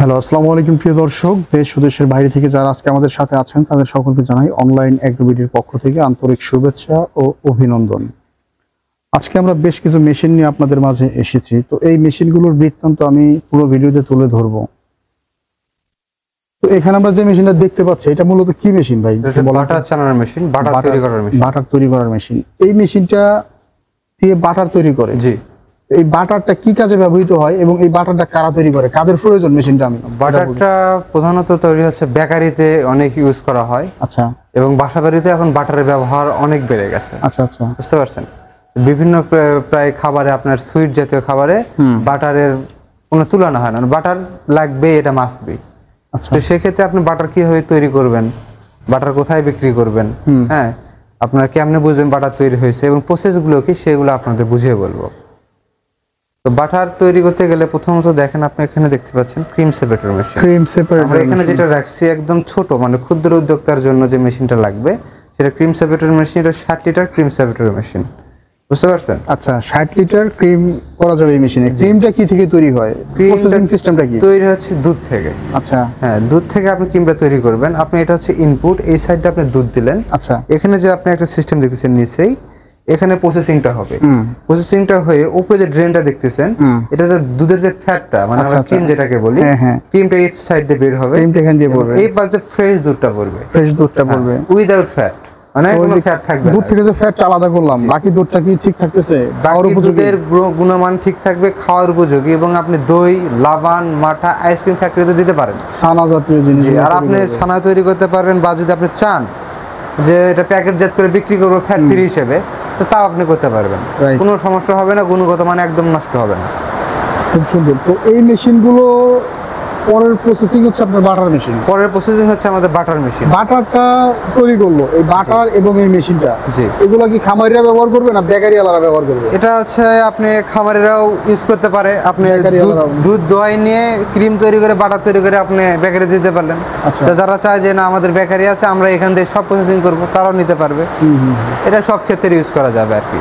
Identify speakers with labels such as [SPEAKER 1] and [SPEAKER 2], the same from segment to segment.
[SPEAKER 1] Hello, আসসালামু আলাইকুম প্রিয় দর্শক। দেশ ও দেশের বাইরে থেকে যারা আজকে আমাদের সাথে আছেন তাদের সকলকে জানাই অনলাইন এগ্রোবিডির পক্ষ থেকে আন্তরিক শুভেচ্ছা ও অভিনন্দন। আজকে আমরা বেশ কিছু মেশিন নিয়ে আপনাদের মাঝে এসেছি। তো এই মেশিনগুলোর বৃত্তান্ত আমি পুরো ভিডিওতে তুলে ধরবো। তো এখানে আমরা যে মেশিনটা দেখতে পাচ্ছি এটা মূলত কি মেশিন ভাই?
[SPEAKER 2] বাটার চানার মেশিন, বাটার তৈরি করার মেশিন।
[SPEAKER 1] বাটার তৈরি করার মেশিন। এই মেশিনটা দিয়ে বাটার তৈরি করে?
[SPEAKER 2] জি।
[SPEAKER 1] এই বাটারটা কি কাজে ব্যবহৃত হয় এবং এই বাটারটা কারা তৈরি করে? কাদের প্রয়োজন মেশিনটা? আমি
[SPEAKER 2] বাটারটা প্রধানত তৈরি হচ্ছে বেকারিতে অনেক ইউজ করা হয়।
[SPEAKER 1] আচ্ছা।
[SPEAKER 2] এবং বাসাবাড়িতে এখন বাটারের ব্যবহার অনেক বেড়ে গেছে।
[SPEAKER 1] আচ্ছা আচ্ছা,
[SPEAKER 2] বুঝতে পারছেন? বিভিন্ন প্রায় খাবারে, আপনার সুইট জাতীয় খাবারে বাটারের কোনো তুলনা হয় না। বাটার লাগবে, এটা মাস্ট বি।
[SPEAKER 1] আচ্ছা।
[SPEAKER 2] তো সেক্ষেত্রে আপনি বাটার কিভাবে তৈরি করবেন, বাটার কোথায় বিক্রি করবেন, হ্যাঁ, আপনারা কেমনে বুঝবেন বাটার তৈরি হয়েছে এবং প্রসেসগুলো কি, সেগুলো আপনাদের বুঝিয়ে বলবো। তো বাটার তৈরি করতে গেলে প্রথমত দেখেন, আপনি এখানে দেখতে পাচ্ছেন cream separator machine.
[SPEAKER 1] Cream separator
[SPEAKER 2] আমরা এখানে যেটা রাখছি একদম ছোট, মানে ক্ষুদ্র উদ্যোক্তার জন্য যে মেশিনটা লাগবে সেটা ক্রিম সেপারেটর মেশিন। এটা 60 লিটার ক্রিম সেপারেটর মেশিন। বুঝতে পারছেন?
[SPEAKER 1] আচ্ছা, 60 লিটার ক্রিম করা যাবে এই মেশিনে। ক্রিমটা কি থেকে তৈরি হয়? প্রসেসিং সিস্টেমটা কি?
[SPEAKER 2] তৈরি হচ্ছে দুধ থেকে।
[SPEAKER 1] আচ্ছা।
[SPEAKER 2] হ্যাঁ, দুধ থেকে আপনি ক্রিমটা তৈরি করবেন। আপনি এটা হচ্ছে ইনপুট, এই সাইডে আপনি দুধ দিলেন।
[SPEAKER 1] আচ্ছা।
[SPEAKER 2] এখানে যে আপনি একটা সিস্টেম দেখতেছেন নিচেই, এখানে প্রসেসিংটা হবে। প্রসেসিংটা হয়ে উপরে যে ড্রেনটা দেখতেছেন, এটা যে দুধের যে ফ্যাটটা, মানে আমরা ক্রিম যেটাকে বলি, ক্রিমটা এই সাইড দিয়ে বের হবে,
[SPEAKER 1] ক্রিমটা এখান দিয়ে পড়বে,
[SPEAKER 2] এই পাশে ফ্রেশ দুধটা পড়বে,
[SPEAKER 1] ফ্রেশ দুধটা পড়বে
[SPEAKER 2] উইদাউট ফ্যাট, মানে কোনো ফ্যাট থাকবে না।
[SPEAKER 1] দুধ থেকে যে ফ্যাটটা আলাদা করলাম, বাকি দুধটা কি ঠিক থাকতেছে?
[SPEAKER 2] বাকি দুধের গুণমান ঠিক থাকবে, খাওয়ার উপযোগী, এবং আপনি দই, লাবান, মাঠা, আইসক্রিম ফ্যাক্টরিতে দিতে পারেন,
[SPEAKER 1] ছানা জাতীয় জিনিস।
[SPEAKER 2] আর আপনি ছানা তৈরি করতে পারবেন, বা যদি আপনি চান যে এটা প্যাকেটজাত করে বিক্রি করবো ফ্যাট ফ্রি হিসেবে, তো তাও আপনি করতে পারবেন, কোনো সমস্যা হবে না, গুণগত মান একদম নষ্ট হবে না।
[SPEAKER 1] খুব সুন্দর। তো এই মেশিনগুলো পরের প্রসেসিং হচ্ছে আপনার বাটার মেশিন।
[SPEAKER 2] পরের প্রসেসিং হচ্ছে আমাদের বাটার মেশিন।
[SPEAKER 1] বাটারটা তৈরি করলো, এই বাটার এবং এই মেশিনটা,
[SPEAKER 2] জি,
[SPEAKER 1] এগুলো কি খামারিরা ব্যবহার করবে না বেকারিওয়ালারা ব্যবহার করবে?
[SPEAKER 2] এটা হচ্ছে আপনি খামারিরাও ইউজ করতে পারে। আপনি দুধ দোয়াই নিয়ে ক্রিম তৈরি করে, বাটার তৈরি করে আপনি বেকারি দিতে পারলেন। তো যারা চায় যে না আমাদের বেকারি আছে, আমরা এখান থেকে সব প্রসেসিং করবো, তারাও নিতে পারবে। এটা সব ক্ষেত্রে ইউজ করা যাবে আর কি।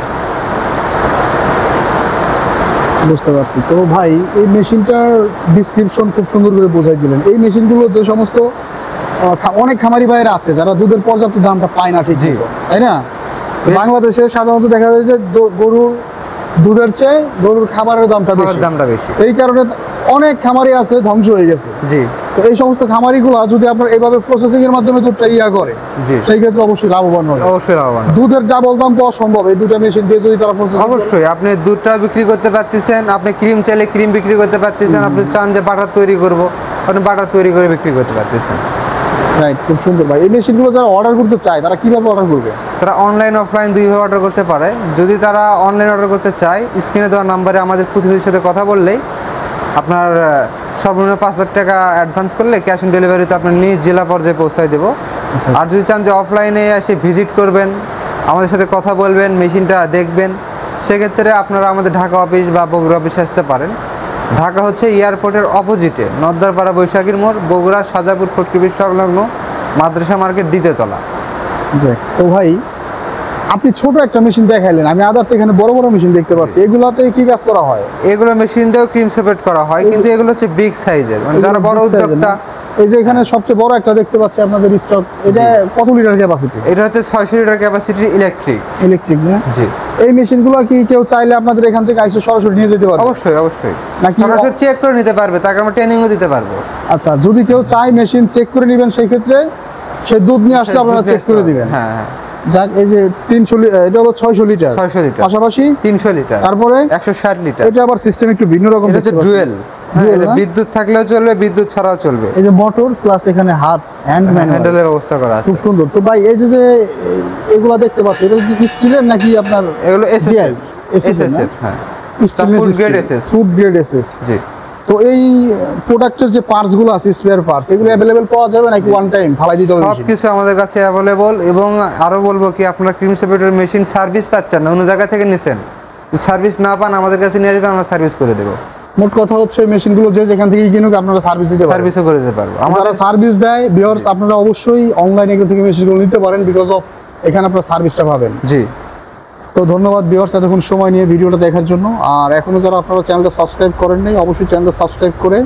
[SPEAKER 1] বুঝতে পারছি। তো ভাই, এই মেশিনটার ডিসক্রিপশন খুব সুন্দর করে বোঝাই দিলেন। এই মেশিনগুলো যে সমস্ত অনেক খামারি ভাইয়েরা আছে যারা দুধের পর্যাপ্ত দামটা পায় না, ঠিক তাই না? বাংলাদেশে সাধারণত দেখা যায় যে গরুর দুধের চেয়ে গরুর খাবারের দামটা বেশি। এই কারণে অনেক খামারি আছে ধ্বংস হয়ে গেছে। জি। তো এই সমস্ত খামারিগুলো যদি আপনার এইভাবে প্রসেসিং এর মাধ্যমে দুধটা করে, সেই ক্ষেত্রে অবশ্যই লাভবান হবে।
[SPEAKER 2] অবশ্যই লাভবান।
[SPEAKER 1] দুধের ডাবল দাম পাওয়া সম্ভব এই দুটো মেশিন দিয়ে যদি তারা প্রসেস।
[SPEAKER 2] অবশ্যই আপনি দুধটা বিক্রি করতে পারতেছেন, আপনি ক্রিম চাইলে ক্রিম বিক্রি করতে পারতেছেন, আপনি চান যে বাটার তৈরি করব, আপনি বাটার তৈরি করে বিক্রি করতে পারতেছেন।
[SPEAKER 1] রাইট, খুব সুন্দর ভাই। এই মেশিনগুলো যারা অর্ডার করতে চায় তারা কিভাবে অর্ডার করবে?
[SPEAKER 2] তারা অনলাইন অফলাইন দুইভাবে অর্ডার করতে পারে। যদি তারা অনলাইন অর্ডার করতে চায়, স্ক্রিনে দেওয়া নাম্বারে আমাদের প্রতিনিধির সাথে কথা বললেই আপনার সর্বনিম্ন 5,000 টাকা অ্যাডভান্স করলে ক্যাশ অন ডেলিভারিতে আপনার নিজ জেলা পর্যায়ে পৌঁছায় দেবো। আর যদি চান যে অফলাইনে এসে ভিজিট করবেন, আমাদের সাথে কথা বলবেন, মেশিনটা দেখবেন, সেক্ষেত্রে আপনারা আমাদের ঢাকা অফিস বা বগুড়া অফিসে আসতে পারেন। ঢাকা হচ্ছে এয়ারপোর্টের অপোজিটে নদ্দারপাড়া বৈশাখীর মোড়, বগুড়া সাজাপুর ফটকিবির সংলগ্ন মাদ্রাসা মার্কেট, দ্বিতীয় তলা।
[SPEAKER 1] তো ভাই, আপনি ছোট একটা মেশিন দেখাইলেন, আমি আদার্স এখানে বড় বড় মেশিন দেখতে পাচ্ছি। এগুলাতে কি কাজ করা হয়?
[SPEAKER 2] এগুলো মেশিন দিয়েও ক্রিম সেপারেট করা হয়, কিন্তু এগুলো হচ্ছে বিগ সাইজের, মানে যারা বড় উদ্যোক্তা।
[SPEAKER 1] এই যে এখানে সবচেয়ে বড় একটা দেখতে পাচ্ছি আপনাদের স্টক, এটা কত লিটার ক্যাপাসিটি?
[SPEAKER 2] এটা হচ্ছে 600 লিটার ক্যাপাসিটি ইলেকট্রিক না? জি।
[SPEAKER 1] এই মেশিনগুলো কি কেউ চাইলে আপনাদের এখান থেকে আইসে সরাসরি নিয়ে যেতে পারবে?
[SPEAKER 2] অবশ্যই অবশ্যই, নাকি সরাসরি চেক করে নিতে পারবে, তাকে আমরা ট্রেনিংও দিতে পারবো।
[SPEAKER 1] আচ্ছা, যদি কেউ চায় মেশিন চেক করে নেবেন, সেই ক্ষেত্রে সে দুধ নিয়ে আসলে আপনারা চেক করে দিবেন?
[SPEAKER 2] হ্যাঁ হ্যাঁ।
[SPEAKER 1] যাক, এই যে 300 লিটার, এটা হলো 600 লিটার, পাশাপাশি
[SPEAKER 2] 300 লিটার,
[SPEAKER 1] তারপরে
[SPEAKER 2] 160 লিটার।
[SPEAKER 1] এটা আবার সিস্টেম একটু ভিন্ন রকম,
[SPEAKER 2] এটা হচ্ছে ডুয়েল। বিদ্যুৎ থাকলেও চলবে, বিদ্যুৎ ছাড়াও চলবে।
[SPEAKER 1] এই যে মোটর প্লাস এখানে হাত হ্যান্ডেলের
[SPEAKER 2] ব্যবস্থা করা আছে,
[SPEAKER 1] খুব সুন্দর। তো ভাই, এই যে এগুলা দেখতে পাচ্ছি, এটা কি স্টিলের নাকি আপনার?
[SPEAKER 2] এগুলো এসএস এর, হ্যাঁ,
[SPEAKER 1] ফুড গ্রেড এসএস। জি। তো এই প্রোডাক্টের যে পার্টস গুলো আছে, স্পেয়ার পার্টস, এগুলো अवेलेबल পাওয়া যাবে নাকি ওয়ান টাইম ফালাই দিতে হবে?
[SPEAKER 2] সবকিছু আমাদের কাছে अवेलेबल। এবং আরো বলবো কি, আপনারা ক্রিম সেপারেটর মেশিন সার্ভিস পাচ্ছেন না, অন্য জায়গা থেকে নিছেন, সার্ভিস না পান আমাদের কাছে নিয়ে আসবেন, আমরা সার্ভিস করে দেব।
[SPEAKER 1] মোট কথা হচ্ছে মেশিনগুলো যে যেখান থেকে কিনুক আপনারা সার্ভিস দিতে পারবেন,
[SPEAKER 2] সার্ভিসও করে দিতে পারবো।
[SPEAKER 1] আমাদের সার্ভিস দেয় ভিউয়ার্স, আপনারা অবশ্যই অনলাইনে এগুলো থেকে মেশিনগুলো নিতে পারেন, বিকজ অফ এখানে আপনারা সার্ভিসটা পাবেন। জি। তো ধন্যবাদ ভিউয়ার্স এতক্ষণ সময় নিয়ে ভিডিওটা দেখার জন্য। আর এখনো যারা আপনারা চ্যানেলটা সাবস্ক্রাইব করেন নাই, অবশ্যই চ্যানেলটা সাবস্ক্রাইব করে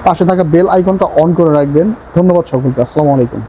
[SPEAKER 1] পাশে থাকা বেল আইকনটা অন করে রাখবেন। ধন্যবাদ সকলকে, আসসালামু আলাইকুম।